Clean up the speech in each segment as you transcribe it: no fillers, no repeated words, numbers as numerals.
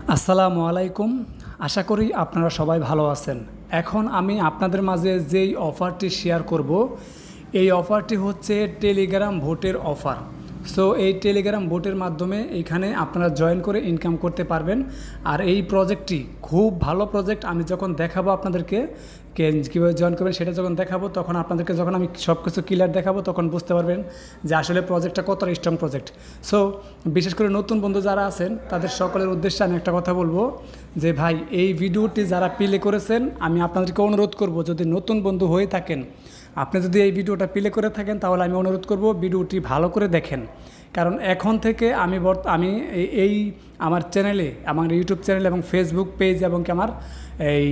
আসসালামু আলাইকুম। আশা করি আপনারা সবাই ভালো আছেন। এখন আমি আপনাদের মাঝে যেই অফারটি শেয়ার করব, এই অফারটি হচ্ছে টেলিগ্রাম ভোটের অফার। সো এই টেলিগ্রাম ভোটের মাধ্যমে এইখানে আপনারা জয়েন করে ইনকাম করতে পারবেন। আর এই প্রজেক্টটি খুব ভালো প্রজেক্ট। আমি যখন দেখাবো আপনাদেরকে কীভাবে জয়েন করবেন সেটা যখন দেখাবো, তখন আপনাদেরকে যখন আমি সব কিছু ক্লিয়ার দেখাবো তখন বুঝতে পারবেন যে আসলে প্রজেক্টটা কতটা স্ট্রং প্রজেক্ট। সো বিশেষ করে নতুন বন্ধু যারা আছেন তাদের সকলের উদ্দেশ্যে আমি একটা কথা বলবো যে ভাই, এই ভিডিওটি যারা প্লে করেছেন আমি আপনাদেরকে অনুরোধ করব, যদি নতুন বন্ধু হয়ে থাকেন, আপনি যদি এই ভিডিওটা প্লে করে থাকেন তাহলে আমি অনুরোধ করব ভিডিওটি ভালো করে দেখেন। কারণ এখন থেকে আমি এই আমার চ্যানেলে, আমার ইউটিউব চ্যানেল এবং ফেসবুক পেজ এবং আমার এই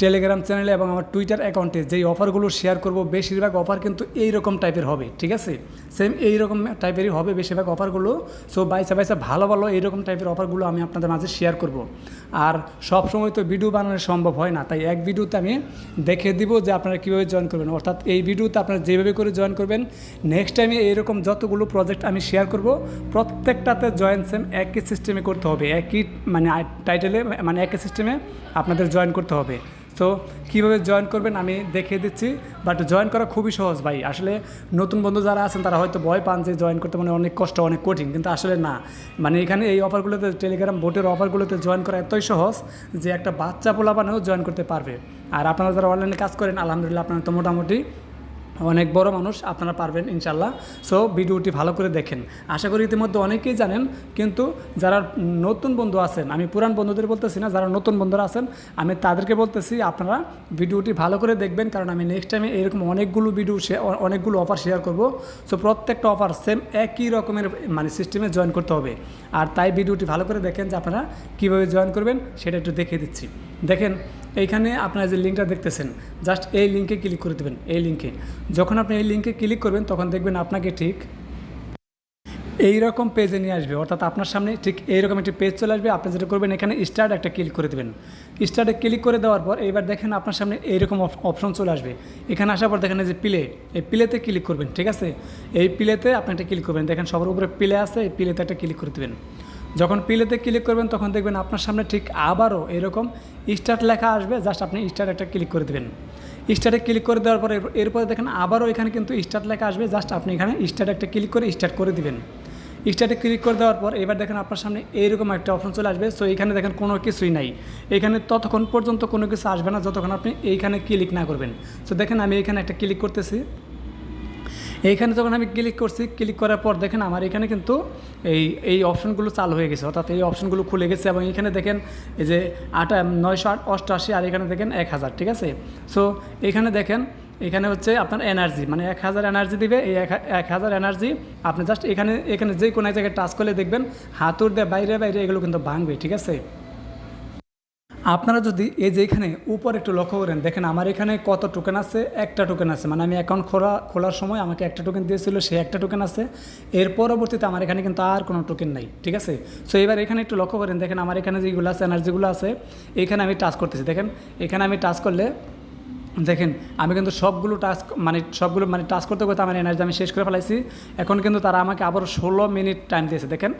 টেলিগ্রাম চ্যানেলে এবং আমার টুইটার অ্যাকাউন্টে যেই অফারগুলো শেয়ার করব, বেশিরভাগ অফার কিন্তু এই রকম টাইপের হবে, ঠিক আছে? সেম এই রকম টাইপেরই হবে বেশিরভাগ অফারগুলো। সো বাইসা বাইসা ভালো ভালো এইরকম টাইপের অফারগুলো আমি আপনাদের মাঝে শেয়ার করব। আর সব সময় তো ভিডিও বানানো সম্ভব হয় না, তাই এক ভিডিওতে আমি দেখে দিব যে আপনারা কীভাবে জয়েন করবেন। অর্থাৎ এই ভিডিওতে আপনারা যেভাবে করে জয়েন করবেন, নেক্সট টাইমে এইরকম যতগুলো প্রজেক্ট আমি শেয়ার করব প্রত্যেকটাতে জয়েন সেম একই সিস্টেমে করতে হবে, একই মানে টাইটেলে, মানে একই সিস্টেমে আপনাদের জয়েন করতে হবে। তো কীভাবে জয়েন করবেন আমি দেখিয়ে দিচ্ছি, বাট জয়েন করা খুবই সহজ ভাই। আসলে নতুন বন্ধু যারা আছেন তারা হয়তো ভয় পান যে জয়েন করতে মানে অনেক কষ্ট, অনেক কঠিন, কিন্তু আসলে না। মানে এখানে এই অফারগুলোতে, টেলিগ্রাম ভোটের অফারগুলোতে জয়েন করা এতই সহজ যে একটা বাচ্চা পোলাপানেও জয়েন করতে পারবে। আর আপনারা যারা অনলাইনে কাজ করেন, আলহামদুলিল্লাহ আপনারা তো মোটামুটি অনেক বড় মানুষ, আপনারা পারবেন ইনশাল্লাহ। সো ভিডিওটি ভালো করে দেখেন। আশা করি ইতিমধ্যে অনেকেই জানেন, কিন্তু যারা নতুন বন্ধু আছেন, আমি পুরান বন্ধুদের বলতেছি না, যারা নতুন বন্ধুরা আছেন আমি তাদেরকে বলতেছি আপনারা ভিডিওটি ভালো করে দেখবেন। কারণ আমি নেক্সট টাইমে এরকম অনেকগুলো ভিডিও অনেকগুলো অফার শেয়ার করব। সো প্রত্যেকটা অফার সেম একই রকমের মানে সিস্টেমে জয়েন করতে হবে। আর তাই ভিডিওটি ভালো করে দেখেন যে আপনারা কীভাবে জয়েন করবেন সেটা একটু দেখিয়ে দিচ্ছি। দেখেন এইখানে আপনারা যে লিঙ্কটা দেখতেছেন, জাস্ট এই লিঙ্কে ক্লিক করে দেবেন। এই লিঙ্কে যখন আপনি এই লিঙ্কে ক্লিক করবেন তখন দেখবেন আপনাকে ঠিক এইরকম পেজে নিয়ে আসবে। অর্থাৎ আপনার সামনে ঠিক এইরকম একটি পেজ চলে আসবে। আপনি যেটা করবেন, এখানে স্টার্ট একটা ক্লিক করে দেবেন। স্টার্টে ক্লিক করে দেওয়ার পর এবার দেখেন আপনার সামনে এইরকম অপশন চলে আসবে। এখানে আসার পর দেখেন যে প্লে, এই প্লেতে ক্লিক করবেন, ঠিক আছে? এই প্লেতে আপনি একটা ক্লিক করবেন। দেখেন সবার উপরে প্লে আছে, এই প্লেতে একটা ক্লিক করে দেবেন। যখন প্লেতে ক্লিক করবেন তখন দেখবেন আপনার সামনে ঠিক আবারও এরকম স্টার্ট লেখা আসবে। জাস্ট আপনি স্টার্ট একটা ক্লিক করে দেবেন। স্টার্টে ক্লিক করে দেওয়ার পরে এরপরে দেখেন আবারও এখানে কিন্তু স্টার্ট লেখা আসবে। জাস্ট আপনি এখানে স্টার্ট একটা ক্লিক করে স্টার্ট করে দিবেন। স্টার্টে ক্লিক করে দেওয়ার পর এবার দেখেন আপনার সামনে এইরকম একটা অপশন চলে আসবে। সো এখানে দেখেন কোনো কিছুই নাই, এখানে ততক্ষণ পর্যন্ত কোনো কিছু আসবে না যতক্ষণ আপনি এইখানে ক্লিক না করবেন। সো দেখেন আমি এখানে একটা ক্লিক করতেছি। এইখানে যখন আমি ক্লিক করছি, ক্লিক করার পর দেখেন আমার এখানে কিন্তু এই অপশনগুলো চালু হয়ে গেছে, অর্থাৎ এই অপশনগুলো খুলে গেছে। এবং এখানে দেখেন এই যে 988 আর এখানে দেখেন 1000, ঠিক আছে? সো এখানে দেখেন, এখানে হচ্ছে আপনার এনার্জি, মানে 1000 এনার্জি দিবে। এই 1000 এনার্জি আপনি জাস্ট এখানে যে কোনো জায়গায় টাচ করলে দেখবেন হাতুড় দিয়ে বাইরে বাইরে এগুলো কিন্তু ভাঙবে, ঠিক আছে? আপনারা যদি এই যে এখানে উপর একটু লক্ষ্য করেন, দেখেন আমার এখানে কত টোকেন আছে, একটা টোকেন আছে। মানে আমি অ্যাকাউন্ট খোলার সময় আমাকে একটা টোকেন দিয়েছিল, সে একটা টোকেন আছে। এর পরবর্তীতে আমার এখানে কিন্তু আর কোনো টোকেন নাই, ঠিক আছে? সো এবার এখানে একটু লক্ষ্য করেন, দেখেন আমার এখানে যেগুলো আছে, এনার্জিগুলো আছে, এখানে আমি টাচ করতেছি। দেখেন এখানে আমি টাচ করলে দেখেন আমি কিন্তু সবগুলো টাচ করতে করতে আমার এনার্জি আমি শেষ করে ফেলাইছি। এখন কিন্তু তারা আমাকে আবার 16 মিনিট টাইম দিয়েছে। দেখেন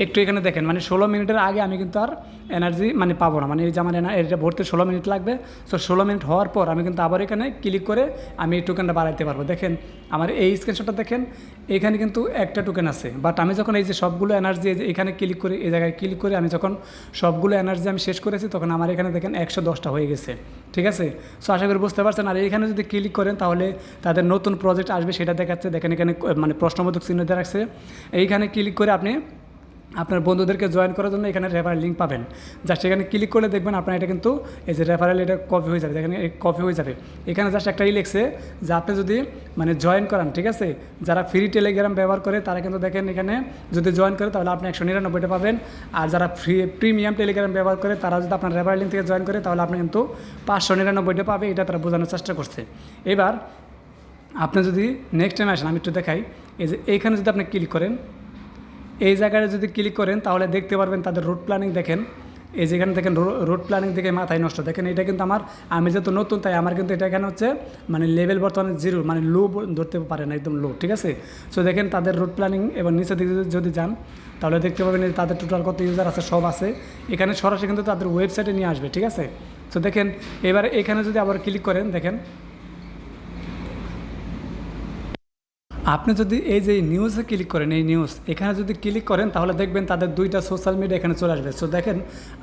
একটু এখানে দেখেন, মানে 16 মিনিটের আগে আমি কিন্তু আর এনার্জি পাবো না। মানে এই যে আমার এটা ভরতে 16 মিনিট লাগবে। সো 16 মিনিট হওয়ার পর আমি কিন্তু আবার এখানে ক্লিক করে আমি এই টোকেনটা বাড়াইতে পারবো। দেখেন আমার এই স্ক্রিনশটটা দেখেন, এখানে কিন্তু একটা টোকেন আছে। বাট আমি যখন এই যে সবগুলো এনার্জি এখানে ক্লিক করে, এই জায়গায় ক্লিক করে আমি যখন সবগুলো এনার্জি আমি শেষ করেছি, তখন আমার এখানে দেখেন 110টা হয়ে গেছে, ঠিক আছে? সো আশা করি বুঝতে পারছেন। আর এইখানে যদি ক্লিক করেন তাহলে তাদের নতুন প্রজেক্ট আসবে, সেটা দেখাচ্ছে। দেখেন এখানে মানে প্রশ্নবোধক চিহ্ন দিয়ে রাখছে। এইখানে ক্লিক করে আপনি আপনার বন্ধুদেরকে জয়েন করার জন্য এখানে রেফারেল লিঙ্ক পাবেন। জাস্ট এখানে ক্লিক করলে দেখবেন আপনার এটা কিন্তু এই যে রেফারেল, এটা কপি হয়ে যাবে। দেখেন কপি হয়ে যাবে। এখানে জাস্ট একটাই লিখছে যে আপনি যদি মানে জয়েন করান, ঠিক আছে? যারা ফ্রি টেলিগ্রাম ব্যবহার করে তারা কিন্তু দেখেন এখানে যদি জয়েন করে তাহলে আপনি 199টা পাবেন। আর যারা প্রিমিয়াম টেলিগ্রাম ব্যবহার করে তারা যদি আপনার রেফারেল লিঙ্ক থেকে জয়েন করে তাহলে আপনি কিন্তু 599টা পাবে। এটা তারা বোঝানোর চেষ্টা করছে। এবার আপনি যদি নেক্সট টাইম আসেন, আমি একটু দেখাই। এই যে এইখানে যদি আপনি ক্লিক করেন, এই জায়গায় যদি ক্লিক করেন তাহলে দেখতে পারবেন তাদের রুট প্ল্যানিং। দেখেন এই যেখানে দেখেন রোড প্ল্যানিং থেকে মাথায় নষ্ট, দেখেন এটা কিন্তু আমি যেহেতু নতুন তাই আমার কিন্তু এটা এখানে হচ্ছে মানে লেভেল বর্তমানে 0, মানে লো ধরতে পারে না, একদম লো, ঠিক আছে। সো দেখেন তাদের রোড প্ল্যানিং এবং নিচের দিকে যদি যান তাহলে দেখতে পাবেন যে তাদের টোটাল কত ইউজার আছে সব আছে এখানে, সরাসরি কিন্তু তাদের ওয়েবসাইটে নিয়ে আসবে, ঠিক আছে। সো দেখেন এবার এখানে যদি আবার ক্লিক করেন, দেখেন আপনি যদি এই যে নিউজে ক্লিক করেন, এই নিউজ এখানে যদি ক্লিক করেন তাহলে দেখবেন তাদের 2টা সোশ্যাল মিডিয়া এখানে চলে আসবে। সো দেখেন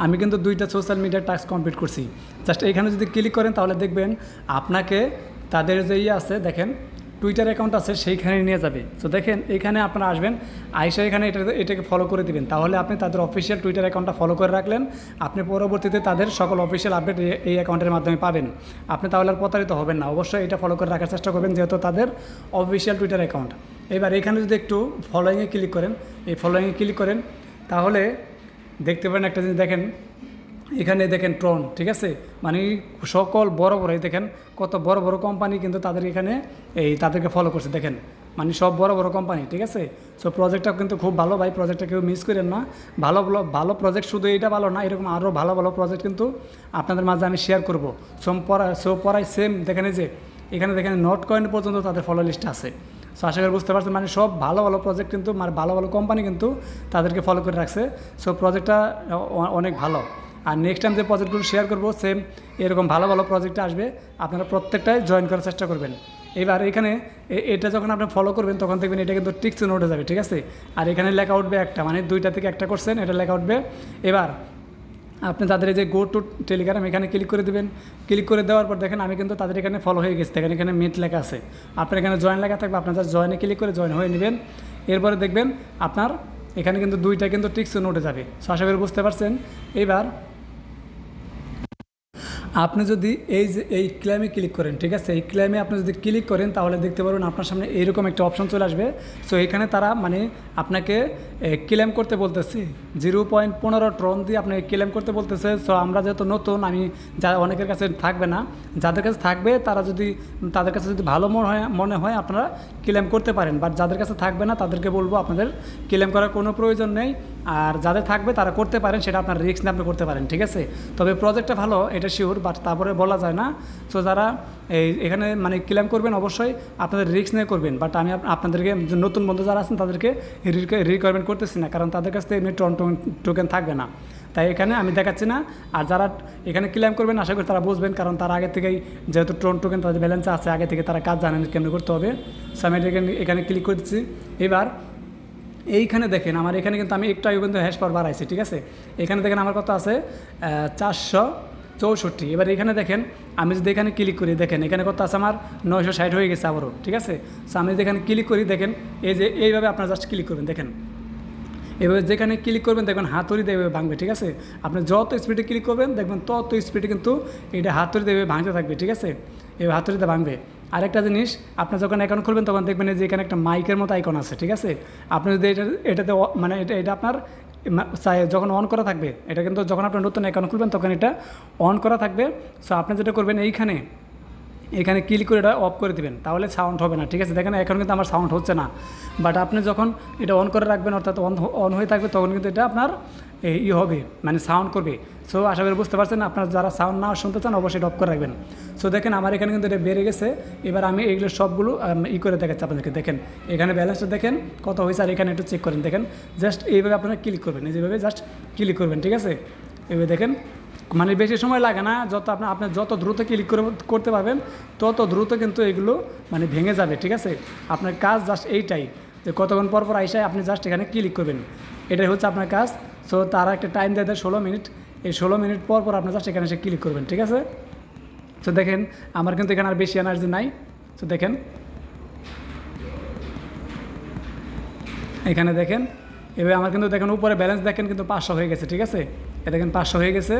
আমি কিন্তু 2টা সোশ্যাল মিডিয়ার টাস্ক কমপ্লিট করছি। জাস্ট এখানে যদি ক্লিক করেন তাহলে দেখবেন আপনাকে তাদের যে আছে দেখেন টুইটার অ্যাকাউন্ট আছে সেইখানে নিয়ে যাবে। সো দেখেন এখানে আপনারা আসবেন, আইসা এখানে এটাকে ফলো করে দিবেন, তাহলে আপনি তাদের অফিসিয়াল টুইটার অ্যাকাউন্টটা ফলো করে রাখলেন, আপনি পরবর্তীতে তাদের সকল অফিসিয়াল আপডেট এই অ্যাকাউন্টের মাধ্যমে পাবেন। আপনি তাহলে আর প্রতারিত হবেন না, অবশ্যই এটা ফলো করে রাখার চেষ্টা করবেন যেহেতু তাদের অফিসিয়াল টুইটার অ্যাকাউন্ট। এবার এখানে যদি একটু ফলোয়িংয়ে ক্লিক করেন, এই ফলোয়িংয়ে ক্লিক করেন তাহলে দেখতে পারেন একটা জিনিস, দেখেন এখানে দেখেন ট্রন, ঠিক আছে, মানে সকল বড় বড় এই দেখেন কত বড় বড় কোম্পানি কিন্তু তাদের এখানে তাদেরকে ফলো করছে, দেখেন মানে সব বড় বড় কোম্পানি, ঠিক আছে। সো প্রজেক্টটা কিন্তু খুব ভালো ভাই, প্রজেক্টটা কেউ মিস করেন না। ভালো ভালো প্রজেক্ট, শুধু এটা ভালো না, এরকম আরও ভালো ভালো প্রজেক্ট কিন্তু আপনাদের মাঝে আমি শেয়ার করবো। পড়াই সেম দেখেন যে এখানে দেখেন নট কয়েন পর্যন্ত তাদের ফলো লিস্টে আছে। সো আশা করি বুঝতে পারছেন, মানে সব ভালো ভালো প্রজেক্ট কিন্তু মানে ভালো ভালো কোম্পানি কিন্তু তাদেরকে ফলো করে রাখছে। সো প্রজেক্টটা অনেক ভালো। আর নেক্সট টাইম যে প্রজেক্টগুলো শেয়ার করবো সেম এরকম ভালো ভালো প্রজেক্টে আসবে, আপনারা প্রত্যেকটাই জয়েন করার চেষ্টা করবেন। এবার এখানে এটা যখন আপনি ফলো করবেন তখন দেখবেন এটা কিন্তু টিক চিহ্ন উঠে যাবে, ঠিক আছে। আর এখানে লেখা উঠবে একটা, মানে 2টা থেকে একটা করছেন এটা লেখা উঠবে। এবার আপনি তাদের এই যে গো টু টেলিগ্রাম এখানে ক্লিক করে দেবেন, ক্লিক করে দেওয়ার পর দেখেন আমি কিন্তু তাদের এখানে ফলো হয়ে গেছি, দেখেন এখানে মিট লেখা আছে, আপনার এখানে জয়েন লেখা থাকবে, আপনার জাস্ট জয়েনে ক্লিক করে জয়েন হয়ে নেবেন। এরপরে দেখবেন আপনার এখানে কিন্তু 2টা কিন্তু টিক চিহ্ন উঠে যাবে। সো আশা করি বুঝতে পারছেন। এবার আপনি যদি এই ক্লেমে ক্লিক করেন, ঠিক আছে, এই ক্লেমে আপনি যদি ক্লিক করেন তাহলে দেখতে পারবেন আপনার সামনে এইরকম একটা অপশন চলে আসবে। সো এখানে তারা মানে আপনাকে ক্লেম করতে বলতেছে 0.15 ট্রন দিয়ে আপনাকে ক্লেম করতে বলতেছে। সো আমরা যেহেতু নতুন, আমি অনেকের কাছে থাকবে না, যাদের কাছে থাকবে তাদের কাছে যদি ভালো মনে হয় আপনারা ক্লেম করতে পারেন, বাট যাদের কাছে থাকবে না তাদেরকে বলবো আপনাদের ক্লেম করার কোনো প্রয়োজন নেই। আর যাদের থাকবে তারা করতে পারেন, সেটা আপনার রিস্ক নিয়ে আপনি করতে পারেন, ঠিক আছে। তবে প্রজেক্টটা ভালো এটা শিওর, বাট তারপরে বলা যায় না। সো যারা এখানে মানে ক্লেম করবেন অবশ্যই আপনাদের রিস্ক নিয়ে করবেন, বাট আমি আপনাদেরকে নতুন বন্ধু যারা আছেন তাদেরকে রিকোয়ারমেন্ট করতেছি না, কারণ তাদের কাছ থেকে এমনি টোকেন থাকবে না, তাই এখানে আমি দেখাচ্ছি না। আর যারা এখানে ক্লেম করবেন আশা করি তারা বুঝবেন, কারণ তারা আগে থেকেই যেহেতু টোকেন তাদের ব্যালেন্স আছে, আগে থেকে তারা কাজ জানেন কেমন করতে হবে। সো আমি এখানে ক্লিক করে দিচ্ছি। এবার এইখানে দেখেন আমার এখানে কিন্তু আমি একটু আগে কিন্তু হ্যাশ পাওয়ার বাড়াইছি, ঠিক আছে। এখানে দেখেন আমার কত আছে 464। এবার এখানে দেখেন আমি যদি এখানে ক্লিক করি, দেখেন এখানে কত আছে আমার 960 হয়ে গেছে আবারও, ঠিক আছে। সো আমি যদি এখানে ক্লিক করি দেখেন এইভাবে আপনারা জাস্ট ক্লিক করবেন, দেখেন এভাবে যেখানে ক্লিক করবেন দেখবেন হাতুড়ি দেবে ভাঙবে, ঠিক আছে। আপনি যত স্পিডে ক্লিক করবেন দেখবেন তত স্পিডে কিন্তু এটা হাতুড়ি দেবে ভাঙতে থাকবে, ঠিক আছে, এবার হাতুড়িতে ভাঙবে। আরেকটা জিনিস, আপনি যখন অ্যাকাউন্ট খুলবেন তখন দেখবেন যে এখানে একটা মাইকের মতো আইকন আছে, ঠিক আছে। আপনি যদি এটাতে মানে এটা আপনার যখন অন করা থাকবে, এটা কিন্তু যখন আপনি নতুন অ্যাকাউন্ট খুলবেন তখন এটা অন করা থাকবে। সো আপনি যেটা করবেন এখানে ক্লিক করে এটা অফ করে দেবেন, তাহলে সাউন্ড হবে না, ঠিক আছে। দেখেন এখন কিন্তু আমার সাউন্ড হচ্ছে না, বাট আপনি যখন এটা অন করে রাখবেন অর্থাৎ অন হয়ে থাকবে তখন কিন্তু এটা আপনার হবে, মানে সাউন্ড করবে। সো আশা করি বুঝতে পারছেন, আপনারা যারা সাউন্ড না শুনতে চান অবশ্যই এটা অফ করে রাখবেন। সো দেখেন আমার এখানে কিন্তু এটা বেড়ে গেছে। এবার আমি এইগুলো সবগুলো করে দেখাচ্ছি আপনাদেরকে, দেখেন এখানে ব্যালেন্সটা দেখেন কত হয়েছে, আর এখানে একটু চেক করেন, দেখেন জাস্ট এইভাবে আপনারা ক্লিক করবেন, যেভাবে জাস্ট ক্লিক করবেন, ঠিক আছে। এইভাবে দেখেন মানে বেশি সময় লাগে না, আপনি যত দ্রুত ক্লিক করতে পারবেন তত দ্রুত কিন্তু এগুলো মানে ভেঙে যাবে, ঠিক আছে। আপনার কাজ জাস্ট এইটাই যে কতক্ষণ পর আইসায় আপনি জাস্ট এখানে ক্লিক করবেন, এটাই হচ্ছে আপনার কাজ। সো তারা একটা টাইম দেয় 16 মিনিট, এই 16 মিনিট পর আপনি জাস্ট এখানে এসে ক্লিক করবেন, ঠিক আছে। তো দেখেন আমার কিন্তু এখানে আর বেশি এনার্জি নাই। তো দেখেন এখানে দেখেন এবার আমার কিন্তু দেখেন উপরে ব্যালেন্স দেখেন কিন্তু 500 হয়ে গেছে, ঠিক আছে। এ দেখেন 500 হয়ে গেছে,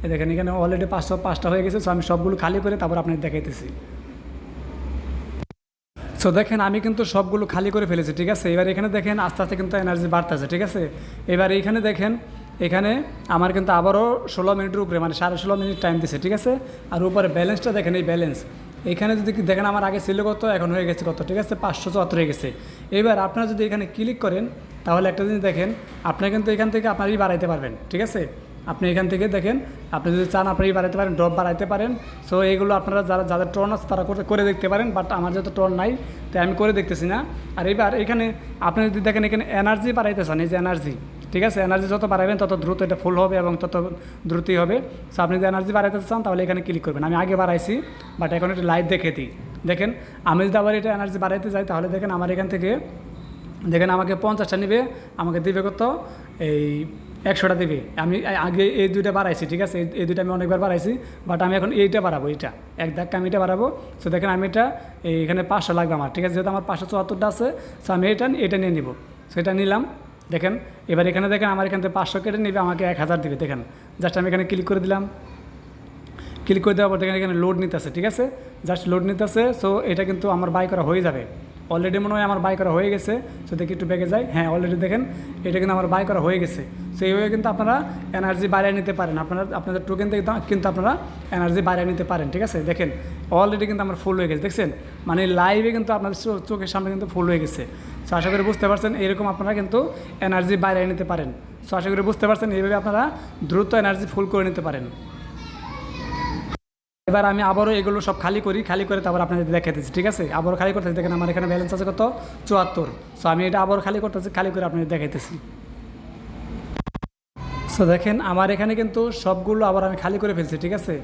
এ দেখেন এখানে অলরেডি 505টা হয়ে গেছে। সো আমি সবগুলো খালি করে তারপর আপনাদের দেখাইতেছি। সো দেখেন আমি কিন্তু সবগুলো খালি করে ফেলেছি, ঠিক আছে। এবার এখানে দেখেন আস্তে আস্তে কিন্তু এনার্জি বাড়তেছে, ঠিক আছে। এবার এইখানে দেখেন এখানে আমার কিন্তু আবারও 16 মিনিটের উপরে মানে 16.5 মিনিট টাইম দিছে, ঠিক আছে। আর উপরে ব্যালেন্সটা দেখেন, এই ব্যালেন্স এখানে যদি দেখেন আমার আগে ছিল কত, এখন হয়ে গেছে কত, ঠিক আছে 574 হয়ে গেছে। এবার আপনারা যদি এখানে ক্লিক করেন তাহলে একটা জিনিস দেখেন, আপনারা কিন্তু এখান থেকে আপনারই বাড়াইতে পারবেন, ঠিক আছে। আপনি এখান থেকে দেখেন, আপনি যদি চান আপনি বাড়াইতে পারেন, ড্রপ বাড়াইতে পারেন। সো এইগুলো আপনারা যাদের টর্ন আছে তারা করে দেখতে পারেন, বাট আমার যেহেতু টর্ন নাই তাই আমি করে দেখতেছি না। আর এবার এখানে আপনি যদি দেখেন এখানে এনার্জি বাড়াইতে চান, এই যে এনার্জি, ঠিক আছে, এনার্জি যত বাড়াবেন তত দ্রুত এটা ফুল হবে এবং তত দ্রুতই হবে। সো আপনি যদি এনার্জি বাড়াইতে চান তাহলে এখানে ক্লিক করবেন। আমি আগে বাড়াইছি, বাট এখন এটা লাইভ দেখে দিই। দেখেন আমি যদি আবার এটা এনার্জি বাড়াইতে যাই তাহলে দেখেন আমার এখান থেকে দেখেন আমাকে 50টা নেবে, আমাকে দেবে কত, এই 100টা দেবে। আমি আগে এই দুইটা বাড়াইছি, ঠিক আছে, এই দুইটা আমি অনেকবার বাড়াইছি, বাট আমি এখন এইটা বাড়াবো, এইটা এক ধাক্কা আমি এটা বাড়াবো। সো দেখেন আমি এটা এখানে 500 লাগবে আমার, ঠিক আছে, যেহেতু আমার 574টা আছে। সো আমি এটা নিয়ে নিব, সেটা নিলাম। দেখেন এবার এখানে দেখেন আমার এখান থেকে 500 কেটে নেবে, আমাকে 1000 দিবে। দেখেন জাস্ট আমি এখানে ক্লিক করে দিলাম, ক্লিক করে দেওয়ার পর দেখেন এখানে লোড নিতেছে, ঠিক আছে, জাস্ট লোড নিতেছে। সো এটা কিন্তু আমার বাই করা হয়ে যাবে, অলরেডি মনে হয় আমার বাই করা হয়ে গেছে। সো দেখি একটু ব্যাগে যাই, হ্যাঁ অলরেডি দেখেন এটা কিন্তু আমার বাই করা হয়ে গেছে। সো এইভাবে কিন্তু আপনারা এনার্জি বাড়িয়ে নিতে পারেন, আপনাদের টোকেন থেকে কিন্তু আপনারা এনার্জি বাড়িয়ে নিতে পারেন, ঠিক আছে। দেখেন অলরেডি কিন্তু আমার ফুল হয়ে গেছে, দেখছেন, মানে লাইভে কিন্তু আপনাদের চোখের সামনে কিন্তু ফুল হয়ে গেছে। সো আশা করি বুঝতে পারছেন, এরকম আপনারা কিন্তু এনার্জি বাড়িয়ে নিতে পারেন। সো আশা করি বুঝতে পারছেন, এইভাবে আপনারা দ্রুত এনার্জি ফুল করে নিতে পারেন। এবার আমি আবারও এগুলো সব খালি করে তারপর আপনাদের দেখাতেছি, ঠিক আছে। আবারও খালি করতেছি, দেখেন আমার এখানে ব্যালেন্স আছে কত, 74। সো আমি এটা আবারও খালি করতেছি, খালি করে আপনাদের দেখাইতেছি। সো দেখেন আমার এখানে কিন্তু সবগুলো আবার আমি খালি করে ফেলছি, ঠিক আছে,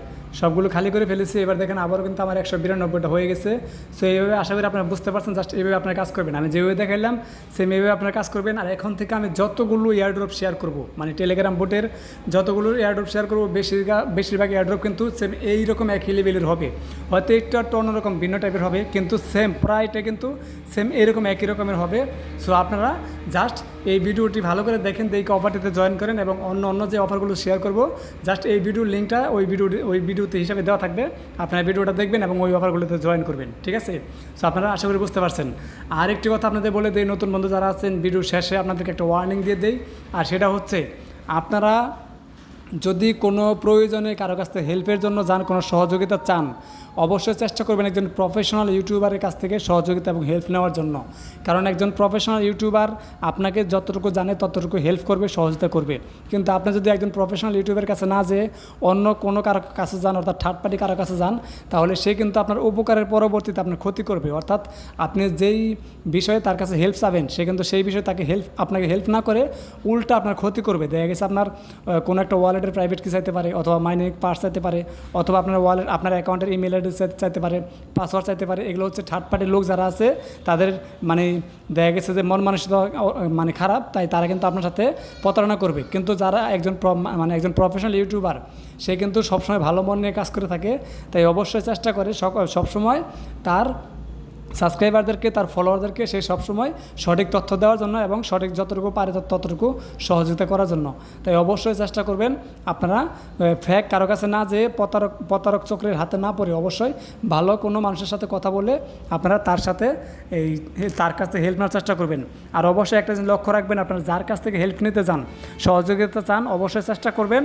সবগুলো খালি করে ফেলেছি। এবার দেখেন আবারও কিন্তু আমার 192টা হয়ে গেছে। সো এইভাবে আশা করি আপনারা বুঝতে পারছেন, জাস্ট এইভাবে আপনার কাজ করবেন, আমি যেভাবে দেখাইলাম সেম এইভাবে আপনার কাজ করবেন। আর এখন থেকে আমি যতগুলো এয়ারড্রপ শেয়ার করব, মানে টেলিগ্রাম বোটের যতগুলো এয়ারড্রপ শেয়ার করবো বেশিরভাগ এয়ারড্রপ কিন্তু সেম এইরকম একই লেভেলের হবে, হয়তো একটু অন্যরকম ভিন্ন টাইপের হবে, কিন্তু সেম প্রায়টা কিন্তু সেম এরকম একই রকমের হবে। সো আপনারা জাস্ট এই ভিডিওটি ভালো করে দেখেন, দেখে অফারটিতে জয়েন করেন এবং অন্য যে অফারগুলো শেয়ার করব জাস্ট এই ভিডিওর লিঙ্কটা ওই ভিডিওতে হিসাবে দেওয়া থাকবে, আপনারা ভিডিওটা দেখবেন এবং ওই অফারগুলোতে জয়েন করবেন, ঠিক আছে। সো আপনারা আশা করি বুঝতে পারছেন। আর একটি কথা আপনাদের বলে দেই, নতুন বন্ধু যারা আছেন ভিডিওর শেষে আপনাদেরকে একটা ওয়ার্নিং দিয়ে দেই, আর সেটা হচ্ছে আপনারা যদি কোনো প্রয়োজনে কারো কাছ থেকে হেল্পের জন্য যান, কোনো সহযোগিতা চান, অবশ্যই চেষ্টা করবেন একজন প্রফেশনাল ইউটিউবারের কাছ থেকে সহযোগিতা এবং হেল্প নেওয়ার জন্য। কারণ একজন প্রফেশনাল ইউটিউবার আপনাকে যতটুকু জানে ততটুকু হেল্প করবে, সহযোগিতা করবে। কিন্তু আপনি যদি একজন প্রফেশনাল ইউটিউবের কাছে না যেয়ে অন্য কোনো কারো কাছে যান, অর্থাৎ থার্ড পার্টি কারো কাছে যান, তাহলে সে কিন্তু আপনার উপকারের পরবর্তীতে আপনার ক্ষতি করবে। অর্থাৎ আপনি যেই বিষয়ে তার কাছে হেল্প চাবেন, সে কিন্তু সেই বিষয়ে আপনাকে হেল্প না করে উল্টা আপনার ক্ষতি করবে। দেখা গেছে আপনার কোনো একটা ওয়ালেটের প্রাইভেট কি চাইতে পারে, অথবা মাইনিং পার্স চাইতে পারে, অথবা আপনার অ্যাকাউন্টের ইমেল অ্যাড্রেস চাইতে পারে, পাসওয়ার্ড চাইতে পারে। এগুলো হচ্ছে থার্ড পার্টির লোক যারা আছে তাদের মানে দেখা গেছে যে মন মানসিকতা মানে খারাপ, তাই তারা কিন্তু আপনার সাথে প্রতারণা করবে। কিন্তু যারা একজন প্রফেশনাল ইউটিউবার, সে কিন্তু সবসময় ভালো মন নিয়ে কাজ করে থাকে, তাই অবশ্যই চেষ্টা করে সবসময় তার সাবস্ক্রাইবারদেরকে, তার ফলোয়ারদেরকে সে সবসময় সঠিক তথ্য দেওয়ার জন্য এবং সঠিক যতটুকু পারে ততটুকু সহযোগিতা করার জন্য। তাই অবশ্যই চেষ্টা করবেন আপনারা ফেক কারো কাছে না যেয়ে প্রতারক চক্রের হাতে না পড়ে অবশ্যই ভালো কোনো মানুষের সাথে কথা বলে আপনারা তার কাছ থেকে হেল্প নেওয়ার চেষ্টা করবেন। আর অবশ্যই একটা জিনিস লক্ষ্য রাখবেন, আপনারা যার কাছ থেকে হেল্প নিতে চান, সহযোগিতা চান, অবশ্যই চেষ্টা করবেন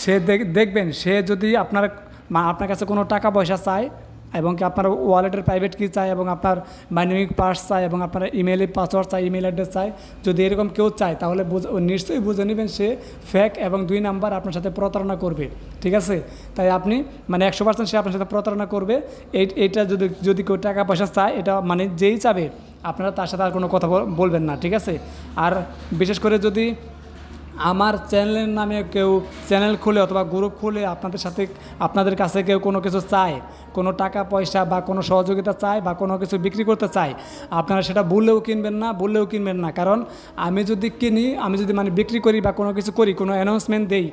সে দেখবেন সে যদি আপনার কাছে কোনো টাকা পয়সা চায় এবং কি আপনার ওয়ালেটের প্রাইভেট কি চায় এবং আপনার মাইনিং পার্স চায় এবং আপনার ইমেলের পাসওয়ার্ড চায়, ইমেল অ্যাড্রেস চায়, যদি এরকম কেউ চায় তাহলে নিশ্চয়ই বুঝে নেবেন সে ফেক এবং 2 নাম্বার আপনার সাথে প্রতারণা করবে, ঠিক আছে। তাই আপনি 100% সে আপনার সাথে প্রতারণা করবে। এইটা যদি কেউ টাকা পয়সা চায়, এটা যেই চাবে আপনারা তার সাথে আর কোনো কথা বলবেন না, ঠিক আছে। আর বিশেষ করে যদি আমার চ্যানেলের নামে কেউ চ্যানেল খুলে অথবা গ্রুপ খুলে আপনাদের কাছে কেউ কোনো কিছু চায়, কোনো টাকা পয়সা বা কোনো সহযোগিতা চায় বা কোনো কিছু বিক্রি করতে চায়, আপনারা সেটা বললেও কিনবেন না। কারণ আমি যদি বিক্রি করি বা কোনো কিছু করি, কোনো অ্যানাউন্সমেন্ট দেই,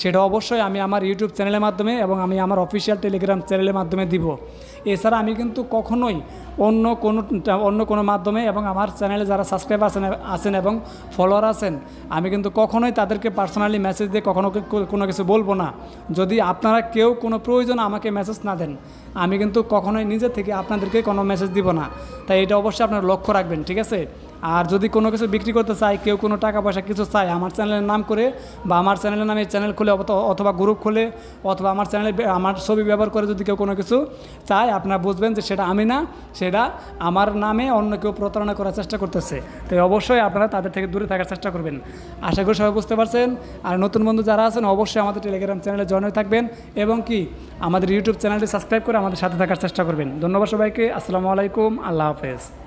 সেটা অবশ্যই আমি আমার ইউটিউব চ্যানেলের মাধ্যমে এবং আমি আমার অফিসিয়াল টেলিগ্রাম চ্যানেলের মাধ্যমে দিব। এছাড়া আমি কিন্তু কখনোই অন্য কোনো মাধ্যমে এবং আমার চ্যানেলে যারা সাবস্ক্রাইবার আছেন এবং ফলোয়ার আছেন, আমি কিন্তু কখনোই তাদেরকে পার্সোনালি মেসেজ দিয়ে কোনো কিছু বলবো না। যদি আপনারা কেউ কোনো প্রয়োজন আমাকে মেসেজ না দেন, আমি কিন্তু কখনোই নিজে থেকে আপনাদেরকে কোনো মেসেজ দিব না। তাই এটা অবশ্যই আপনারা লক্ষ্য রাখবেন, ঠিক আছে। আর যদি কোনো কিছু বিক্রি করতে চায়, কেউ কোনো টাকা পয়সা কিছু চায়, আমার চ্যানেলের নাম করে বা আমার চ্যানেলের নামে চ্যানেল খুলে অথবা গ্রুপ খুলে অথবা আমার চ্যানেলে আমার ছবি ব্যবহার করে যদি কেউ কোনো কিছু চায়, আপনারা বুঝবেন যে সেটা আমি না, সেটা আমার নামে অন্য কেউ প্রতারণা করার চেষ্টা করতেছে। তাই অবশ্যই আপনারা তাদের থেকে দূরে থাকার চেষ্টা করবেন। আশা করি সবাই বুঝতে পারছেন। আর নতুন বন্ধু যারা আছেন অবশ্যই আমাদের টেলিগ্রাম চ্যানেলে জয়েন হয়ে থাকবেন এবং কি আমাদের ইউটিউব চ্যানেলটি সাবস্ক্রাইব করে আমাদের সাথে থাকার চেষ্টা করবেন। ধন্যবাদ সবাইকে। আসসালামু আলাইকুম, আল্লাহ হাফেজ।